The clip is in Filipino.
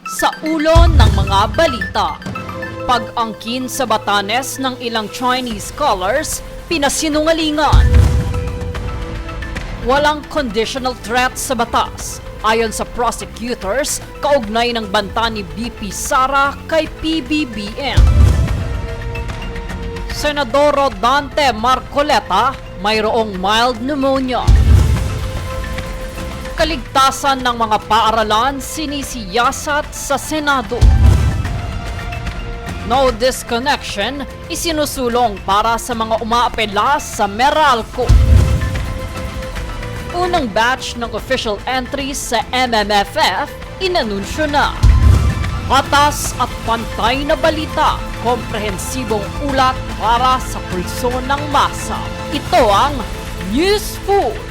Sa ulo ng mga balita, pag-angkin sa Batanes ng ilang Chinese scholars, pinasinungalingan. Walang conditional threat sa batas. Ayon sa prosecutors, kaugnay ng banta ni BP Sara kay PBBM. Senador Dante Marcoleta, mayroong mild pneumonia. Kaligtasan ng mga paaralan sinisiyasat sa Senado. No disconnection, isinusulong para sa mga umaapela sa Meralco. Unang batch ng official entries sa MMFF, inanunsyo na. Patas at pantay na balita, komprehensibong ulat para sa pulso ng masa. Ito ang Newsful.